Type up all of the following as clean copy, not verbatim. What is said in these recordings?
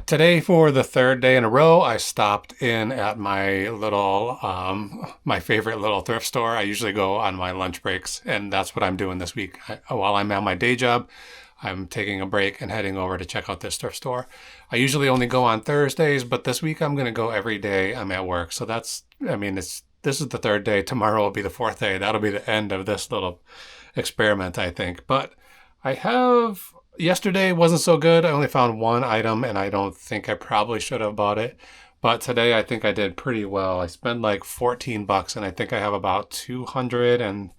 Today, for the third day in a row, I stopped in at my little, my favorite little thrift store. I usually go on my lunch breaks, and that's what I'm doing this week. While I'm at my day job, I'm taking a break and heading over to check out this thrift store. I usually only go on Thursdays, but this week I'm going to go every day I'm at work. So this is the third day. Tomorrow will be the fourth day. That'll be the end of this little experiment, I think. But yesterday wasn't so good. I only found one item, and I don't think I probably should have bought it. But today I think I did pretty well. I spent like $14, and I think I have about 200, and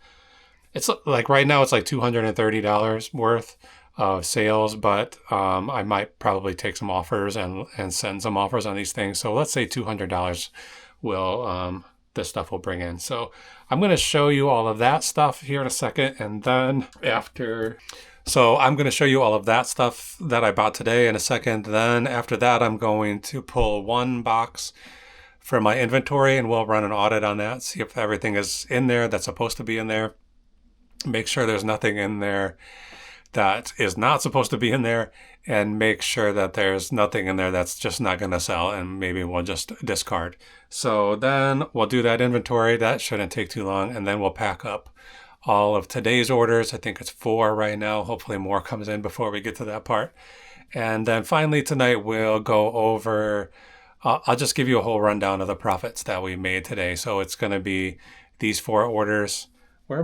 it's like right now it's like $230 worth of sales. But I might probably take some offers and send some offers on these things. So let's say $200 will this stuff will bring in. So I'm going to show you all of that stuff here in a second, and then I'm going to show you all of that stuff that I bought today in a second. Then after that, I'm going to pull one box from my inventory, and we'll run an audit on that, see if everything is in there that's supposed to be in there. Make sure there's nothing in there that is not supposed to be in there, and make sure that there's nothing in there that's just not going to sell, and maybe we'll just discard. So then we'll do that inventory. That shouldn't take too long, and then we'll pack up all of today's orders. I think it's 4 right now. Hopefully more comes in before we get to that part. And then finally tonight we'll go over, I'll just give you a whole rundown of the profits that we made today. So it's going to be these 4 orders. We're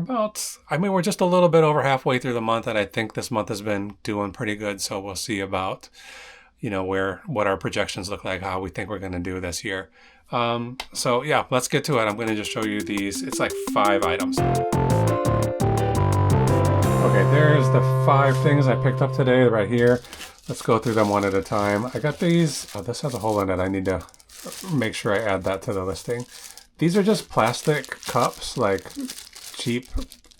just a little bit over halfway through the month, and I think this month has been doing pretty good. So we'll see about, what our projections look like, how we think we're going to do this year. So yeah, let's get to it. I'm going to just show you these. It's like 5 items. Okay, there's the 5 things I picked up today right here. Let's go through them one at a time. I got these. This has a hole in it. I need to make sure I add that to the listing. These are just plastic cups, like cheap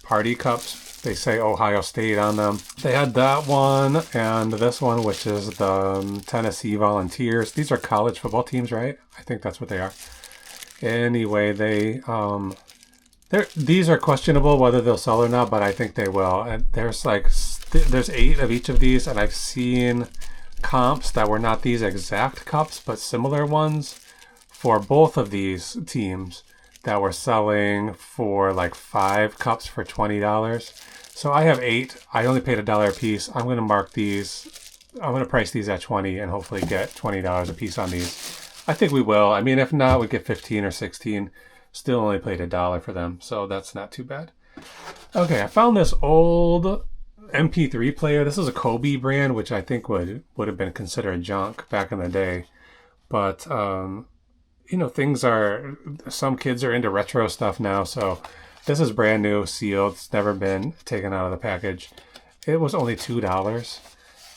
party cups. They say Ohio State on them. They had that one and this one, which is the Tennessee Volunteers. These are college football teams, right? I think that's what they are. Anyway, these are questionable whether they'll sell or not, but I think they will. And there's 8 of each of these, and I've seen comps that were not these exact cups, but similar ones for both of these teams that were selling for like 5 cups for $20. So I have 8. I only paid $1 a piece. I'm going to mark these. I'm going to price these at $20 and hopefully get $20 a piece on these. I think we will. I mean, if not, we get 15 or 16. Still only paid $1 for them, so that's not too bad. Okay, I found this old MP3 player. This is a Kobe brand, which I think would have been considered junk back in the day. But, some kids are into retro stuff now, so this is brand new, sealed. It's never been taken out of the package. It was only $2,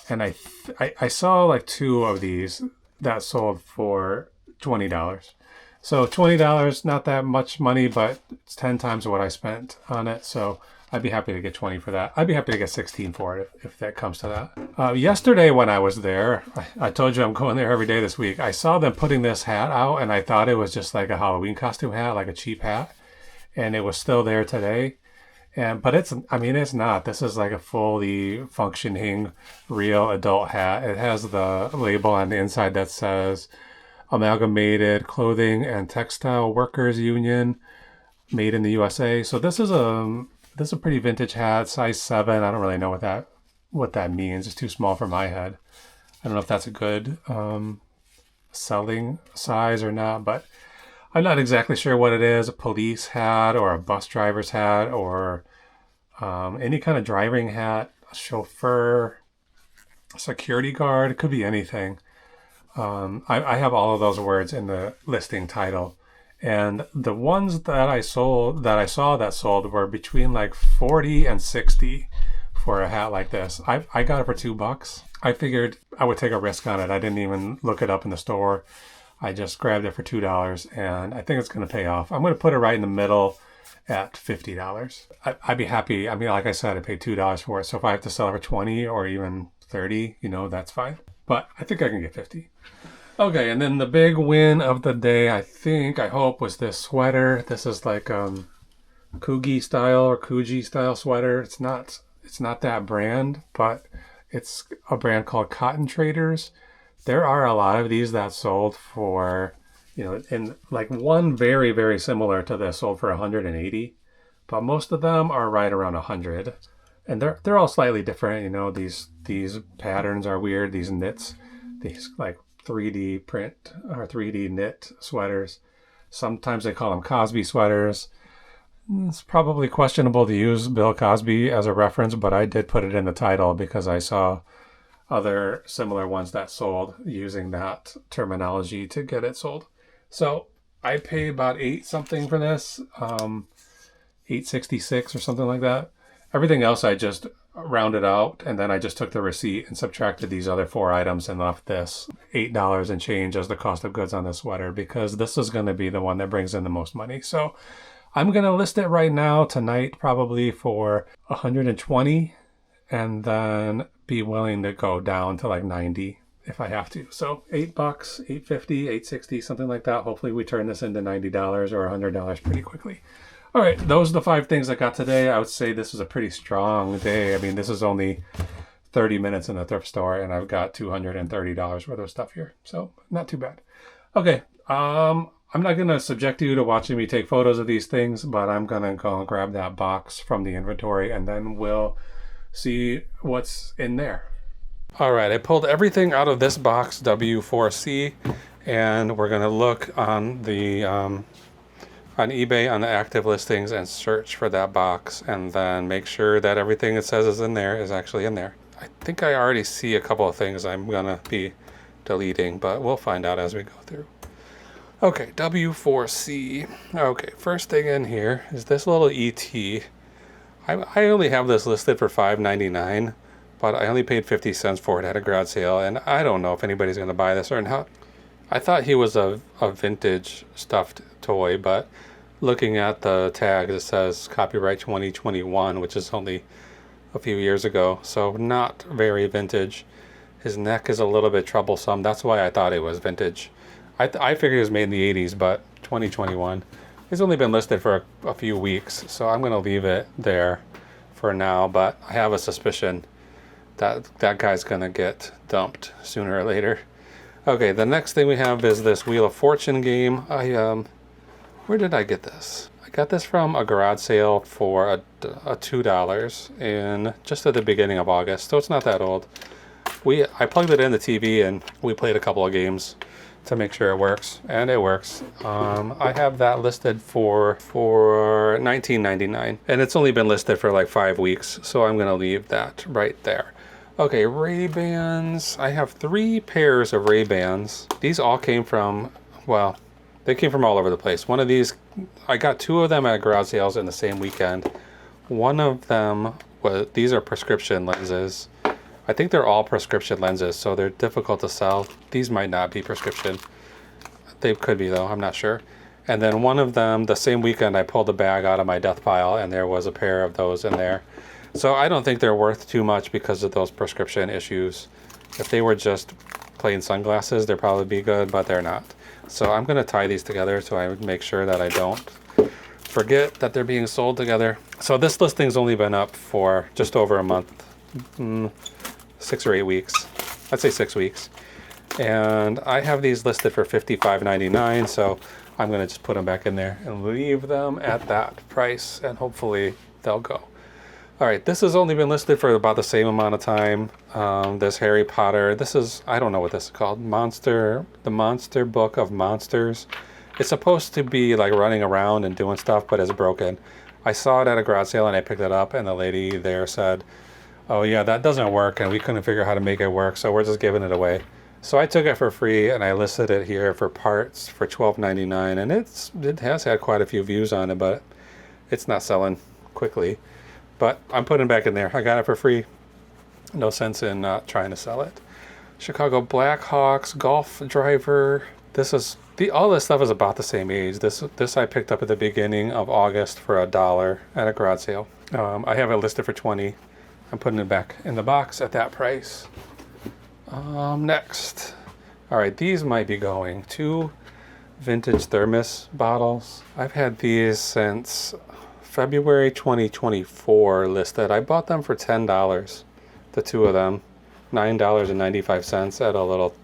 and I saw like 2 of these that sold for $20. So $20, not that much money, but it's 10 times what I spent on it. So I'd be happy to get 20 for that. I'd be happy to get 16 for it if that comes to that. Yesterday when I was there, I told you I'm going there every day this week. I saw them putting this hat out, and I thought it was just like a Halloween costume hat, like a cheap hat. And it was still there today. But it's not. This is like a fully functioning, real adult hat. It has the label on the inside that says Amalgamated Clothing and Textile Workers Union, made in the USA. So this is a pretty vintage hat, size 7. I don't really know what that means. It's too small for my head. I don't know if that's a good selling size or not, but I'm not exactly sure what it is. A police hat or a bus driver's hat or any kind of driving hat, a chauffeur, a security guard. It could be anything. I have all of those words in the listing title, and the ones that I saw that sold were between like 40 and 60 for a hat like this. I got it for $2. I figured I would take a risk on it. I didn't even look it up in the store. I just grabbed it for $2, and I think it's going to pay off. I'm going to put it right in the middle at $50. I'd be happy. I mean, like I said, I paid $2 for it. So if I have to sell it for 20 or even 30, that's fine. But I think I can get 50. Okay, and then the big win of the day, I hope, was this sweater. This is like Kugi style or Kuji style sweater. It's not that brand, but it's a brand called Cotton Traders. There are a lot of these that sold for, and like one very, very similar to this sold for 180, but most of them are right around 100. And they're all slightly different. These patterns are weird. These knits, these like 3D print or 3D knit sweaters. Sometimes they call them Cosby sweaters. It's probably questionable to use Bill Cosby as a reference, but I did put it in the title because I saw other similar ones that sold using that terminology to get it sold. So I paid about $8 something for this, $8.66 or something like that. Everything else I just rounded out, and then I just took the receipt and subtracted these other 4 items and left this $8 and change as the cost of goods on the sweater, because this is going to be the one that brings in the most money. So I'm going to list it right now tonight, probably for 120, and then be willing to go down to like 90 if I have to. So $8, $8.50, $8.60, something like that. Hopefully we turn this into $90 or $100 pretty quickly. All right, those are the 5 things I got today. I would say this was a pretty strong day. I mean, this is only 30 minutes in the thrift store, and I've got $230 worth of stuff here. So not too bad. Okay, I'm not going to subject you to watching me take photos of these things, but I'm going to go and grab that box from the inventory, and then we'll see what's in there. All right, I pulled everything out of this box, W4C, and we're going to look on the on eBay on the active listings and search for that box, and then make sure that everything it says is in there is actually in there. I think I already see a couple of things I'm going to be deleting, but we'll find out as we go through. Okay, W4C. Okay, first thing in here is this little ET. I only have this listed for $5.99, but I only paid 50 cents for it at a garage sale, and I don't know if anybody's going to buy this or not. I thought he was a vintage stuffed toy, but looking at the tag, it says copyright 2021, which is only a few years ago, so not very vintage. His neck is a little bit troublesome. That's why I thought it was vintage. I figured it was made in the 80s, but 2021. It's only been listed for a few weeks, so I'm going to leave it there for now, but I have a suspicion that that guy's going to get dumped sooner or later. Okay, the next thing we have is this Wheel of Fortune game. Where did I get this? I got this from a garage sale for a $2 in just at the beginning of August, so it's not that old. I plugged it in the TV and we played a couple of games to make sure it works, and it works. I have that listed for $19.99, and it's only been listed for like 5 weeks, so I'm gonna leave that right there. Okay, Ray-Bans. I have 3 pairs of Ray-Bans. These all came from, well, they came from all over the place. One of these, I got 2 of them at garage sales in the same weekend. One of them was, these are prescription lenses. I think they're all prescription lenses, so they're difficult to sell. These might not be prescription. They could be though, I'm not sure. And then one of them, the same weekend, I pulled a bag out of my death pile and there was a pair of those in there. So I don't think they're worth too much because of those prescription issues. If they were just plain sunglasses, they'd probably be good, but they're not. So I'm gonna tie these together so I make sure that I don't forget that they're being sold together. So this listing's only been up for just over a month. 6 or 8 weeks. I'd say 6 weeks. And I have these listed for $55.99, so I'm going to just put them back in there and leave them at that price, and hopefully they'll go. All right, this has only been listed for about the same amount of time. This Harry Potter, this is, I don't know what this is called, the Monster Book of Monsters. It's supposed to be like running around and doing stuff, but it's broken. I saw it at a garage sale and I picked it up, and the lady there said, oh yeah, that doesn't work, and we couldn't figure out how to make it work, so we're just giving it away. So I took it for free, and I listed it here for parts for $12.99, and it has had quite a few views on it, but it's not selling quickly. But I'm putting it back in there. I got it for free. No sense in not trying to sell it. Chicago Blackhawks golf driver. All this stuff is about the same age. This I picked up at the beginning of August for $1 at a garage sale. I have it listed for $20. I'm putting it back in the box at that price. Next. All right, these might be going. 2 vintage thermos bottles. I've had these since February 2024 listed. I bought them for $10, the 2 of them. $9.95 at a little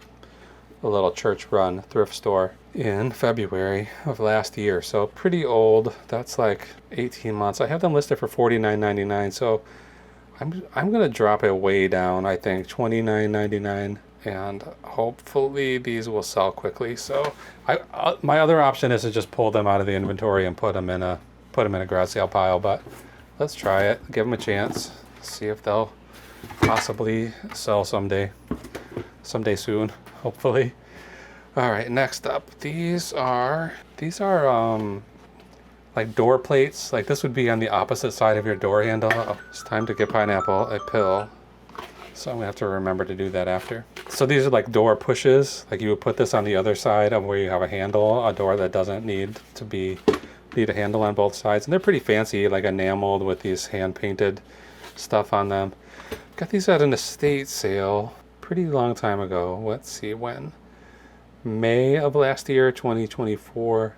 a little church-run thrift store in February of last year. So pretty old. That's like 18 months. I have them listed for $49.99. So I'm gonna drop it way down. I think $29.99, and hopefully these will sell quickly. So my other option is to just pull them out of the inventory and put them in a garage sale pile. But let's try it. Give them a chance. See if they'll possibly sell someday soon, hopefully. All right, next up, these are like door plates. Like this would be on the opposite side of your door handle. Oh, it's time to get Pineapple a pill, so I'm gonna have to remember to do that after. So these are like door pushes. Like you would put this on the other side of where you have a handle, a door that doesn't need a handle on both sides, and they're pretty fancy, like enameled with these hand painted stuff on them. Got these at an estate sale pretty long time ago. Let's see when. May of last year, 2024.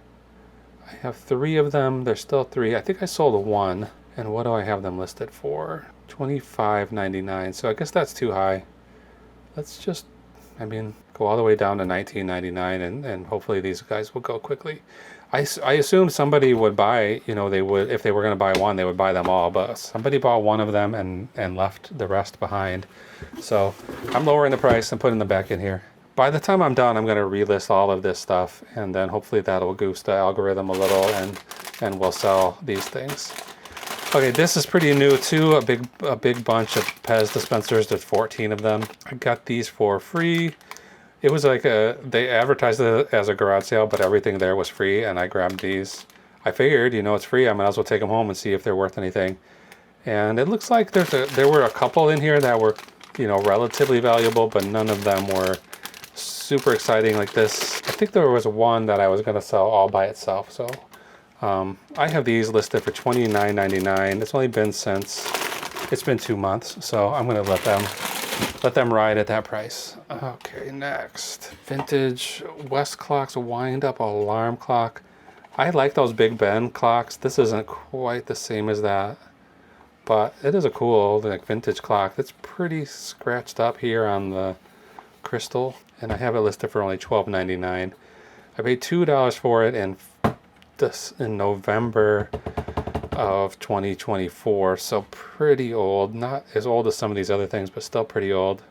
I have 3 of them. There's still 3. I think I sold 1. And what do I have them listed for? $25.99. So I guess that's too high. Let's just, go all the way down to $19.99, and hopefully these guys will go quickly. I assume somebody would buy, they would, if they were going to buy one, they would buy them all, but somebody bought one of them and left the rest behind. So I'm lowering the price and putting them back in here. By the time I'm done, I'm going to relist all of this stuff, and then hopefully that'll goose the algorithm a little, and we'll sell these things. Okay, this is pretty new too. A big bunch of Pez dispensers. There's 14 of them. I got these for free. It was like they advertised it as a garage sale, but everything there was free, and I grabbed these. I figured, it's free. I might as well take them home and see if they're worth anything. And it looks like there were a couple in here that were, relatively valuable, but none of them were super exciting like this. I think there was one that I was going to sell all by itself. So I have these listed for $29.99. It's been 2 months, so I'm going to let them ride at that price. Okay, next, vintage Westclock's wind up alarm clock. I like those Big Ben clocks. This isn't quite the same as that, but it is a cool vintage clock. That's pretty scratched up here on the crystal, and I have it listed for only $12.99. I paid $2 for it in November of 2024, so pretty old. Not as old as some of these other things, but still pretty old.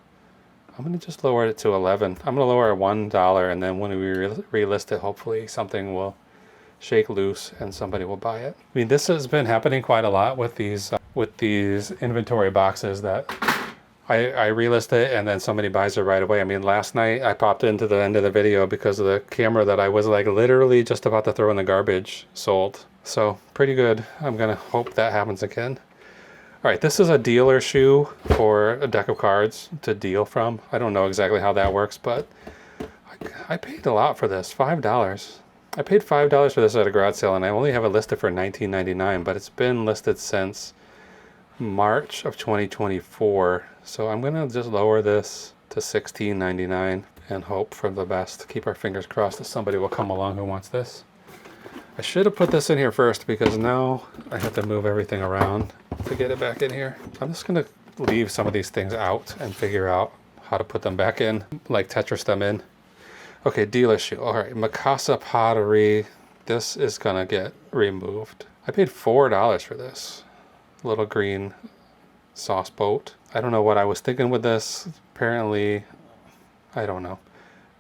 I'm going to just lower it to $11. I'm going to lower it $1, and then when we relist it, hopefully something will shake loose and somebody will buy it. This has been happening quite a lot with these inventory boxes that I relist it and then somebody buys it right away. Last night I popped into the end of the video because of the camera that I was literally just about to throw in the garbage sold. So pretty good. I'm gonna hope that happens again. All right, this is a dealer shoe for a deck of cards to deal from. I don't know exactly how that works, but I paid a lot for this, $5. I paid $5 for this at a garage sale, and I only have it listed for $19.99, but it's been listed since March of 2024. So I'm gonna just lower this to $16.99 and hope for the best. Keep our fingers crossed that somebody will come along who wants this. I should have put this in here first because now I have to move everything around to get it back in here. I'm just gonna leave some of these things out and figure out how to put them back in, like Tetris them in. Okay, dealer shoe. All right, Mikasa pottery. This is gonna get removed. I paid $4 for this little green sauce boat. I don't know what I was thinking with this. Apparently, I don't know.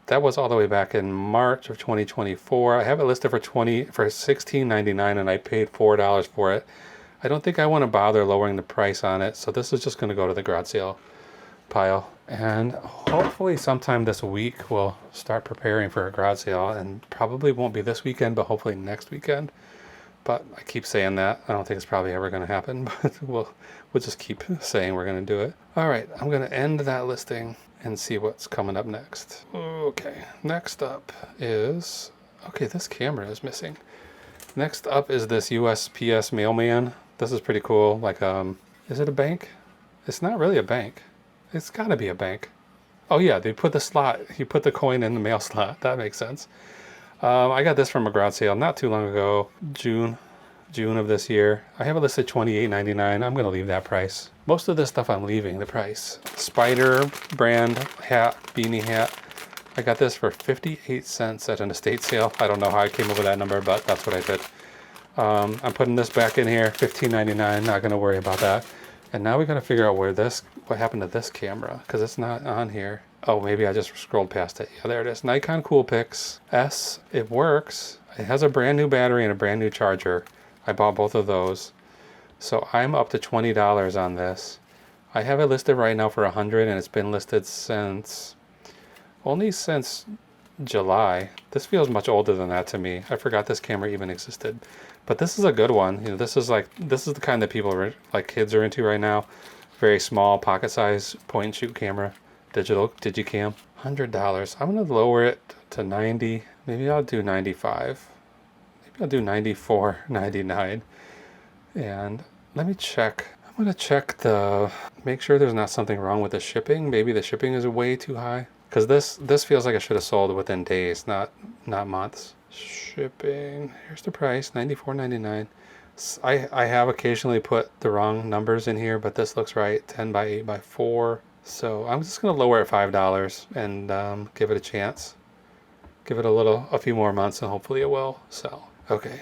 That was all the way back in March of 2024. I have it listed for $16.99, and I paid $4 for it. I don't think I want to bother lowering the price on it, so this is just going to go to the garage sale pile. And hopefully sometime this week we'll start preparing for a garage sale, and probably won't be this weekend, but hopefully next weekend. But I keep saying that. I don't think it's probably ever going to happen, but we'll just keep saying we're going to do it. All right, I'm going to end that listing and see what's coming up next. Okay, next up is, okay, this camera is missing. Next up is this USPS mailman. This is pretty cool. Is it a bank? It's not really a bank. It's gotta be a bank. Oh yeah, they put the slot, you put the coin in the mail slot. That makes sense. I got this from a garage sale not too long ago, June of this year. I have it listed $28.99. I'm gonna leave that price. Most of this stuff I'm leaving the price. Spider brand hat, beanie hat, I got this for 58 cents at an estate sale. I don't know how I came up with that number, but that's what I did. I'm putting this back in here, $15.99, not gonna worry about that. And now we gotta figure out what happened to this camera, because it's not on here. Oh, maybe I just scrolled past it. Yeah, there it is. Nikon Coolpix S. It works. It has a brand new battery and a brand new charger. I bought both of those. So I'm up to $20 on this. I have it listed right now for $100, and it's been listed only since July. This feels much older than that to me. I forgot this camera even existed. But this is a good one. You know, this is the kind that people are, like, kids are into right now. Very small, pocket size point and shoot camera. Digital digicam. $100. I'm gonna lower it to 90. Maybe I'll do 95. Maybe I'll do 94.99. And let me check. I'm gonna check make sure there's not something wrong with the shipping. Maybe the shipping is way too high. Because this feels like I should have sold within days, not months. Shipping. Here's the price, $94.99. I have occasionally put the wrong numbers in here, but this looks right. 10 by 8 by 4. So I'm just gonna lower it $5 and give it a chance. Give it a few more months, and hopefully it will sell. Okay,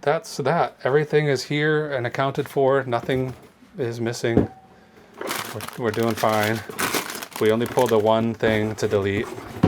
that's that. Everything is here and accounted for. Nothing is missing. We're doing fine. We only pulled the one thing to delete,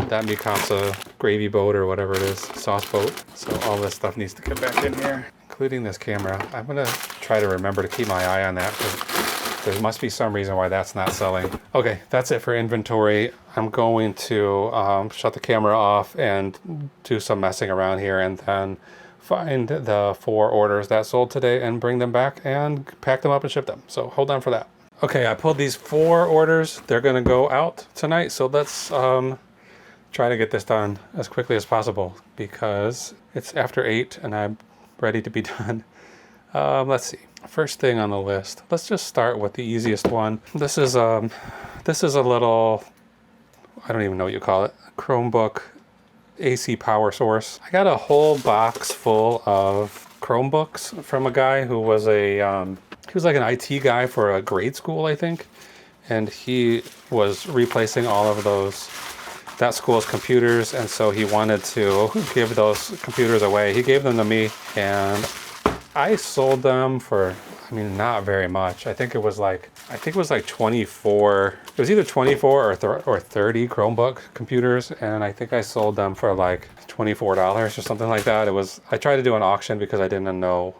that Mikasa gravy boat or whatever it is, sauce boat. So all this stuff needs to get back in here, including this camera. I'm gonna try to remember to keep my eye on that, because there must be some reason why that's not selling. Okay, that's it for inventory. I'm going to shut the camera off and do some messing around here, and then find the 4 orders that sold today and bring them back and pack them up and ship them. So hold on for that. Okay, I pulled these 4 orders. They're gonna go out tonight. So let's try to get this done as quickly as possible, because it's after 8 and I'm ready to be done. Let's see. First thing on the list. Let's just start with the easiest one. This is a little, I don't even know what you call it, Chromebook AC power source. I got a whole box full of Chromebooks from a guy who was he was like an IT guy for a grade school, I think, and he was replacing all of that school's computers, and so he wanted to give those computers away. He gave them to me, and I sold them for, I mean, not very much. I think it was like 24. It was either 24 or 30 Chromebook computers, and I think I sold them for like $24 or something like that. I tried to do an auction because I didn't know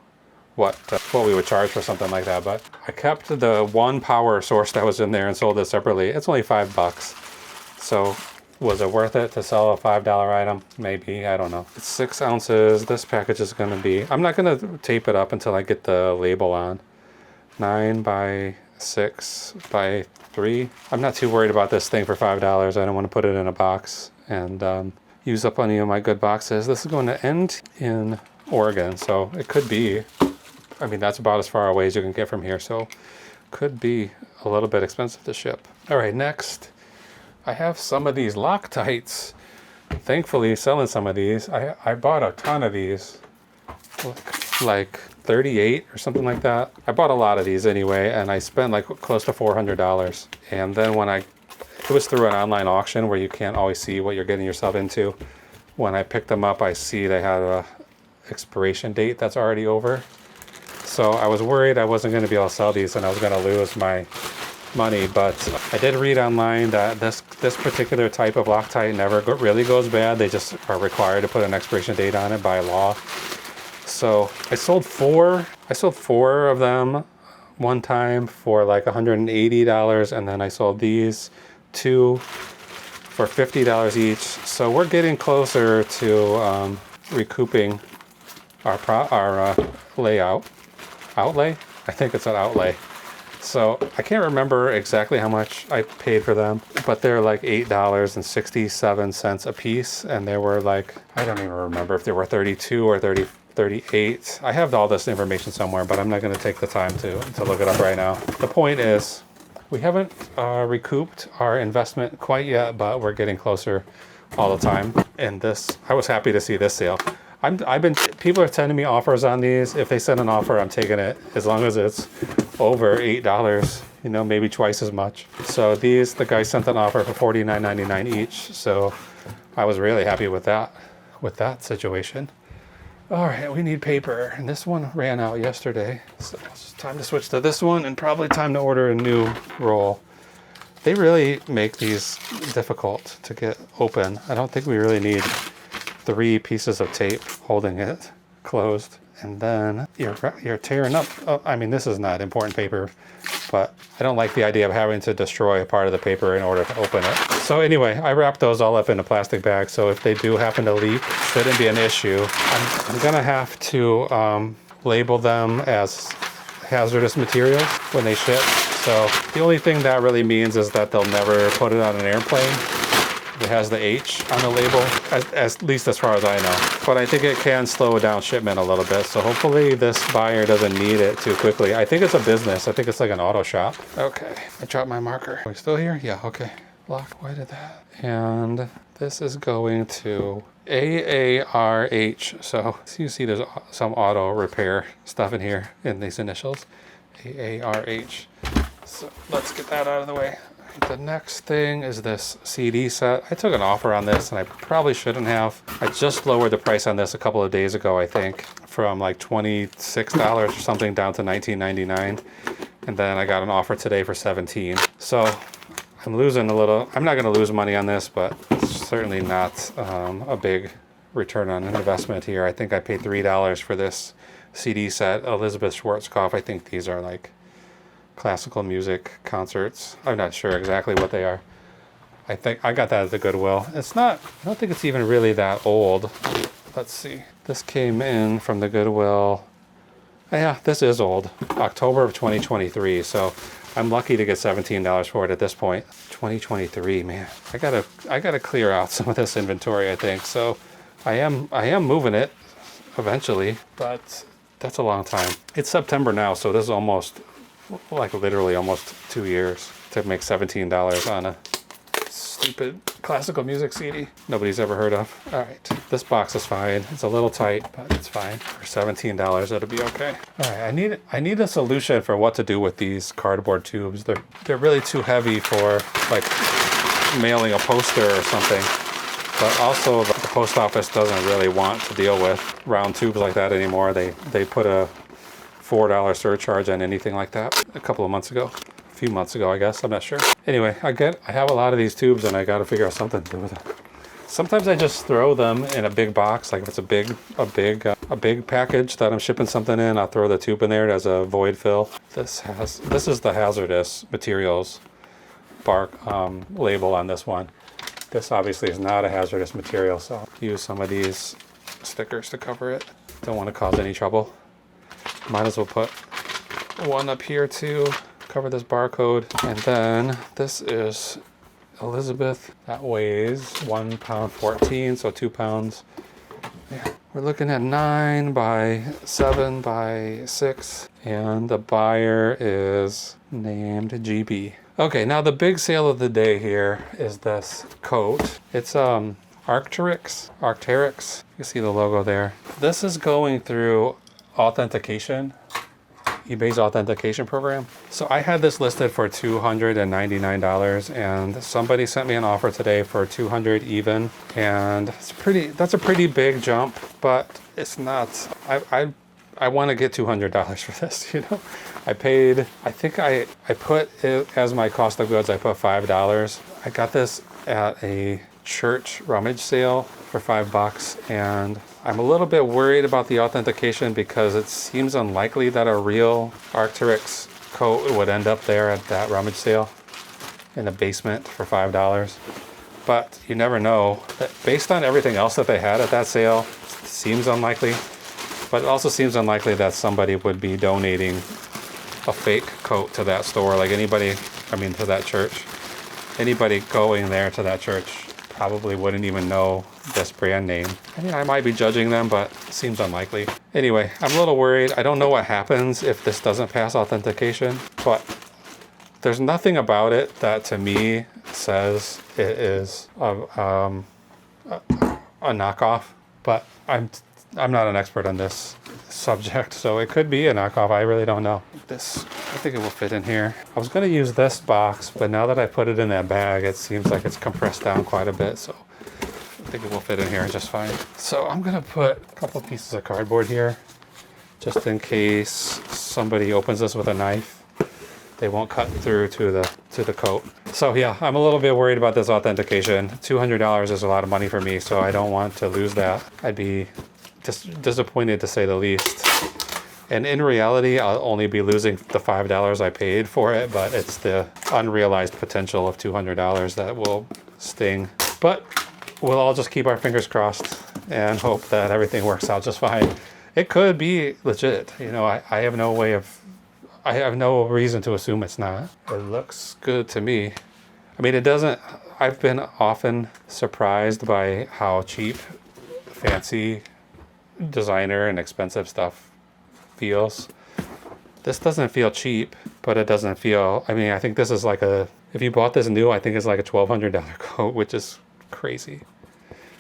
what we would charge for something like that, but I kept the one power source that was in there and sold it separately. It's only $5. So was it worth it to sell a $5 item? Maybe, I don't know. It's 6 ounces. This package is gonna be, I'm not gonna tape it up until I get the label on. 9 by 6 by 3. I'm not too worried about this thing for $5. I don't want to put it in a box and use up any of my good boxes. This is going to end in Oregon, so it could be, I mean, that's about as far away as you can get from here, so could be a little bit expensive to ship. All right, next, I have some of these Loctites. Thankfully, selling some of these. I bought a ton of these, like 38 or something like that. I bought a lot of these anyway, and I spent like close to $400. And then it was through an online auction where you can't always see what you're getting yourself into. When I picked them up, I see they had a expiration date that's already over. So I was worried I wasn't going to be able to sell these and I was going to lose my money, but I did read online that this particular type of Loctite never really goes bad. They just are required to put an expiration date on it by law. So I sold 4 of them one time for like $180, and then I sold these 2 for $50 each. So we're getting closer to recouping our outlay. I think it's an outlay. So I can't remember exactly how much I paid for them, but they're like $8.67 a piece, and they were like, I don't even remember if they were 32 or 38. I have all this information somewhere, but I'm not going to take the time to look it up right now. The point is, we haven't recouped our investment quite yet, but we're getting closer all the time. And I was happy to see this sale. People are sending me offers on these. If they send an offer, I'm taking it, as long as it's over $8, maybe twice as much. So the guy sent an offer for $49.99 each. So I was really happy with that situation. All right, we need paper, and this one ran out yesterday, so it's time to switch to this one, and probably time to order a new roll. They really make these difficult to get open. I don't think we really need 3 pieces of tape holding it closed, and then you're tearing up. Oh, I mean, this is not important paper, but I don't like the idea of having to destroy a part of the paper in order to open it. So anyway, I wrapped those all up in a plastic bag, so if they do happen to leak, shouldn't be an issue. I'm gonna have to label them as hazardous materials when they ship. So the only thing that really means is that they'll never put it on an airplane. It has the H on the label, at least as far as I know. But I think it can slow down shipment a little bit. So hopefully this buyer doesn't need it too quickly. I think it's a business. I think it's like an auto shop. Okay, I dropped my marker. Are we still here? Yeah, okay. Lock, why did that? And this is going to AARH. So you see there's some auto repair stuff in here in these initials. AARH. So let's get that out of the way. The next thing is this CD set. I took an offer on this and I probably shouldn't have. I just lowered the price on this a couple of days ago, I think, from like $26 or something down to $19.99. And then I got an offer today for $17. So I'm losing a little. I'm not going to lose money on this, but it's certainly not a big return on investment here. I think I paid $3 for this CD set. Elizabeth Schwarzkopf. I think these are like classical music concerts. I'm not sure exactly what they are. I think I got that at the Goodwill. It's not, I don't think it's even really that old. Let's see. This came in from the Goodwill. Yeah, this is old. October of 2023. So I'm lucky to get $17 for it at this point. 2023, man. I gotta clear out some of this inventory, I think. So I am moving it eventually, but that's a long time. It's September now, so this is almost like literally almost 2 years to make $17 on a stupid classical music CD nobody's ever heard of. All right, this box is fine. It's a little tight, but it's fine. For $17, it'll be okay. All right, I need a solution for what to do with these cardboard tubes. They're really too heavy for like mailing a poster or something. But also the post office doesn't really want to deal with round tubes like that anymore. They put a $4 surcharge on anything like that a couple of months ago. A few months ago, I guess. I'm not sure. Anyway, I have a lot of these tubes and I got to figure out something to do with them. Sometimes I just throw them in a big box. Like if it's a big package that I'm shipping something in, I'll throw the tube in there as a void fill. This is the hazardous materials bark label on this one. This obviously is not a hazardous material, so I'll use some of these stickers to cover it. Don't want to cause any trouble. Might as well put one up here to cover this barcode. And then this is Elizabeth. That weighs 1 pound 14, so 2 pounds. Yeah. We're looking at 9 by 7 by 6. And the buyer is named GB. Okay, now the big sale of the day here is this coat. It's Arc'teryx. You can see the logo there. This is going through authentication, eBay's authentication program. So I had this listed for $299 and somebody sent me an offer today for $200 even. And that's a pretty big jump, but it's not, I want to get $200 for this, you know. I think I put it as my cost of goods, I put $5. I got this at a church rummage sale for $5, and I'm a little bit worried about the authentication because it seems unlikely that a real Arc'teryx coat would end up there at that rummage sale in the basement for $5. But you never know. Based on everything else that they had at that sale, it seems unlikely. But it also seems unlikely that somebody would be donating a fake coat to that store, like to that church. Anybody going there to that church probably wouldn't even know this brand name. I mean, I might be judging them, but it seems unlikely. Anyway, I'm a little worried. I don't know what happens if this doesn't pass authentication, but there's nothing about it that to me says it is a knockoff, but I'm not an expert on this subject, so it could be a knockoff. I really don't know. I think it will fit in here. I was going to use this box, but now that I put it in that bag, it seems like it's compressed down quite a bit, so I think it will fit in here just fine. So I'm gonna put a couple pieces of cardboard here, just in case somebody opens this with a knife. They won't cut through to the coat. So yeah, I'm a little bit worried about this authentication. $200 is a lot of money for me, so I don't want to lose that. I'd be just disappointed to say the least. And in reality, I'll only be losing the $5 I paid for it, but it's the unrealized potential of $200 that will sting. But we'll all just keep our fingers crossed and hope that everything works out just fine. It could be legit. You know, I have no way of, I have no reason to assume it's not. It looks good to me. I mean, it doesn't, I've been often surprised by how cheap, fancy, designer and expensive stuff feels. This doesn't feel cheap, but it doesn't feel, I mean, I think this is like a, if you bought this new, I think it's like a $1,200 coat, which is crazy.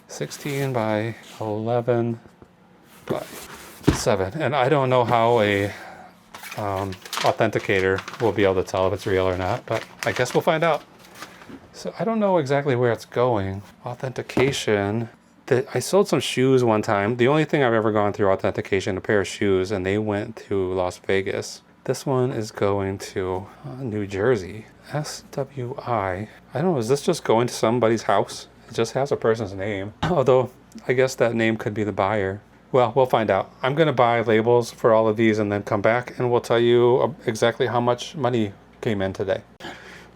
16 by 11 by 7. And I don't know how a authenticator will be able to tell if it's real or not, but I guess we'll find out. So I don't know exactly where it's going. Authentication. I sold some shoes one time. The only thing I've ever gone through authentication, a pair of shoes, and they went to Las Vegas. This one is going to New Jersey. SWI. I don't know, is this just going to somebody's house? It just has a person's name. Although, I guess that name could be the buyer. Well, we'll find out. I'm going to buy labels for all of these and then come back and we'll tell you exactly how much money came in today.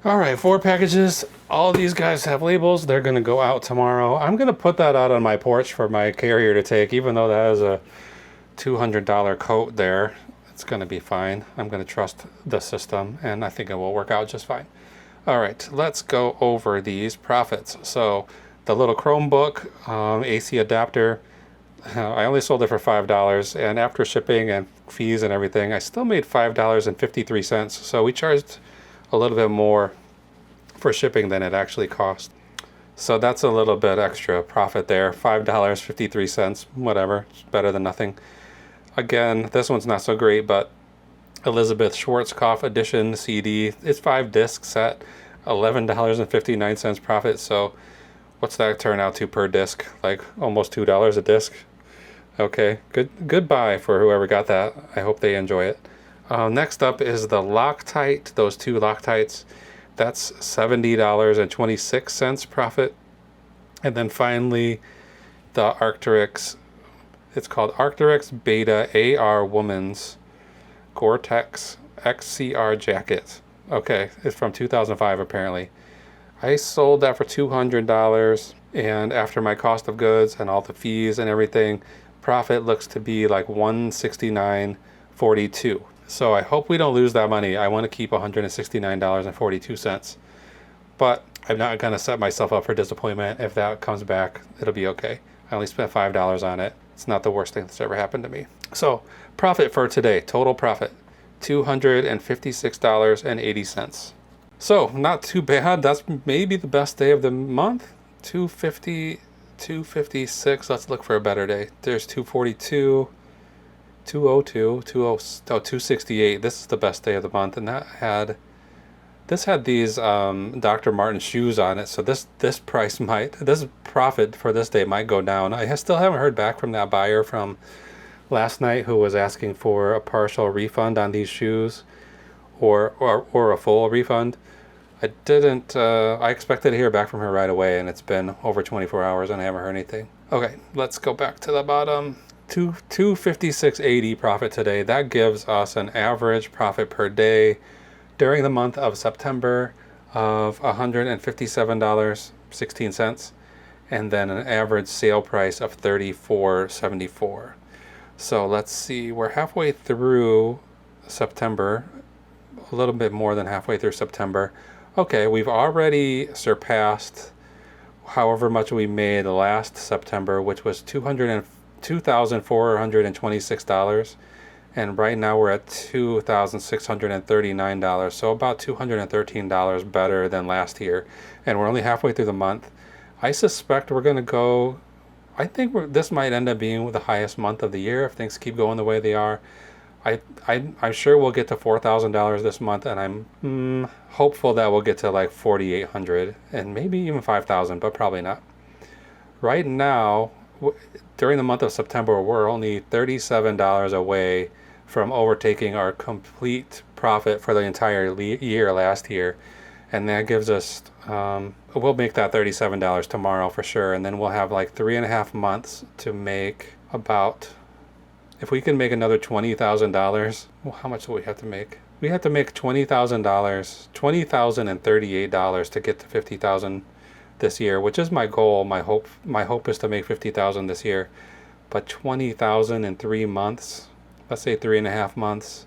All right, 4 packages. All these guys have labels. They're going to go out tomorrow. I'm going to put that out on my porch for my carrier to take, even though that is a $200 coat there. It's going to be fine. I'm going to trust the system, and I think it will work out just fine. All right, let's go over these profits. So the little Chromebook AC adapter, I only sold it for $5, and after shipping and fees and everything, I still made $5.53. So we charged a little bit more for shipping than it actually cost. So that's a little bit extra profit there. $5.53, whatever, it's better than nothing. Again, this one's not so great, but Elizabeth Schwarzkopf edition CD, it's 5 disc set, $11.59 profit. So what's that turn out to per disc? Like almost $2 a disc. Okay, good buy for whoever got that. I hope they enjoy it. Next up is the Loctite, those 2 Loctites. That's $70.26 profit. And then finally, the Arc'teryx. It's called Arc'teryx Beta AR Woman's Gore-Tex XCR jacket. Okay, it's from 2005 apparently. I sold that for $200, and after my cost of goods and all the fees and everything, profit looks to be like $169.42. So I hope we don't lose that money. I want to keep $169.42. But I'm not going to set myself up for disappointment. If that comes back, it'll be okay. I only spent $5 on it. It's not the worst thing that's ever happened to me. So profit for today, total profit, $256.80. So not too bad. That's maybe the best day of the month. 250, 256. Let's look for a better day. There's 242. 202, 268. This is the best day of the month, and this had these Dr. Martens shoes on it. So this profit for this day might go down. I still haven't heard back from that buyer from last night who was asking for a partial refund on these shoes, or a full refund. I didn't. I expected to hear back from her right away, and it's been over 24 hours and I haven't heard anything. Okay, let's go back to the bottom. 256.80 profit today. That gives us an average profit per day during the month of September of $157.16, and then an average sale price of $34.74. So let's see, we're halfway through September, a little bit more than halfway through September. Okay, we've already surpassed however much we made last September, which was $2,426, and right now we're at $2,639, so about $213 better than last year, and we're only halfway through the month. I suspect we're going to go, I think this might end up being the highest month of the year if things keep going the way they are. I'm sure we'll get to $4,000 this month, and I'm hopeful that we'll get to like $4,800 and maybe even $5,000, but probably not. Right now, during the month of September, we're only $37 away from overtaking our complete profit for the entire year last year. And that gives us, we'll make that $37 tomorrow for sure. And then we'll have like 3.5 months to make about, if we can make another $20,000, well, how much do we have to make? We have to make $20,000, $20,038 to get to 50,000 this year, which is my goal. My hope is to make 50,000 this year. But 20,000 in 3 months, let's say 3.5 months,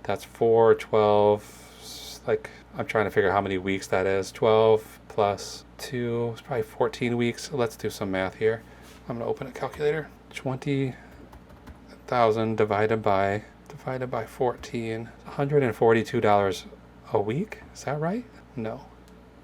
that's 4, 12, like, I'm trying to figure out how many weeks that is. 12 plus 2, it's probably 14 weeks. Let's do some math here. I'm gonna open a calculator. 20,000 divided by 14, $142 a week. Is that right? No,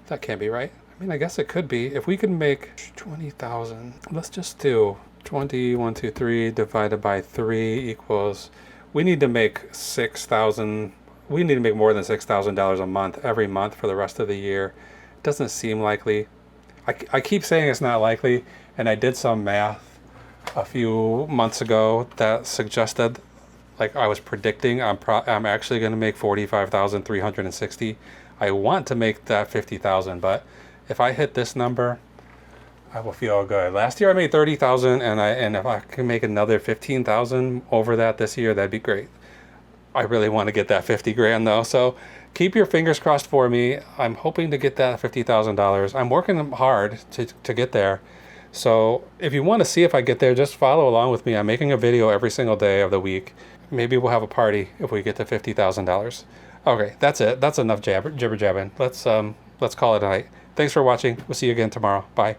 that can't be right. I mean, I guess it could be. If we can make 20,000, let's just do 1, 2, 3 divided by 3 equals, we need to make 6,000. We need to make more than $6,000 a month every month for the rest of the year. It doesn't seem likely. I keep saying it's not likely, and I did some math a few months ago that suggested, like I was predicting, I'm actually going to make 45,360. I want to make that 50,000, but if I hit this number, I will feel good. Last year I made 30,000, and if I can make another 15,000 over that this year, that'd be great. I really want to get that 50 grand though, so keep your fingers crossed for me. I'm hoping to get that $50,000. I'm working hard to get there. So if you want to see if I get there, just follow along with me. I'm making a video every single day of the week. Maybe we'll have a party if we get to $50,000. Okay, that's it. That's enough jibber jabbing. Let's call it a night. Thanks for watching. We'll see you again tomorrow. Bye.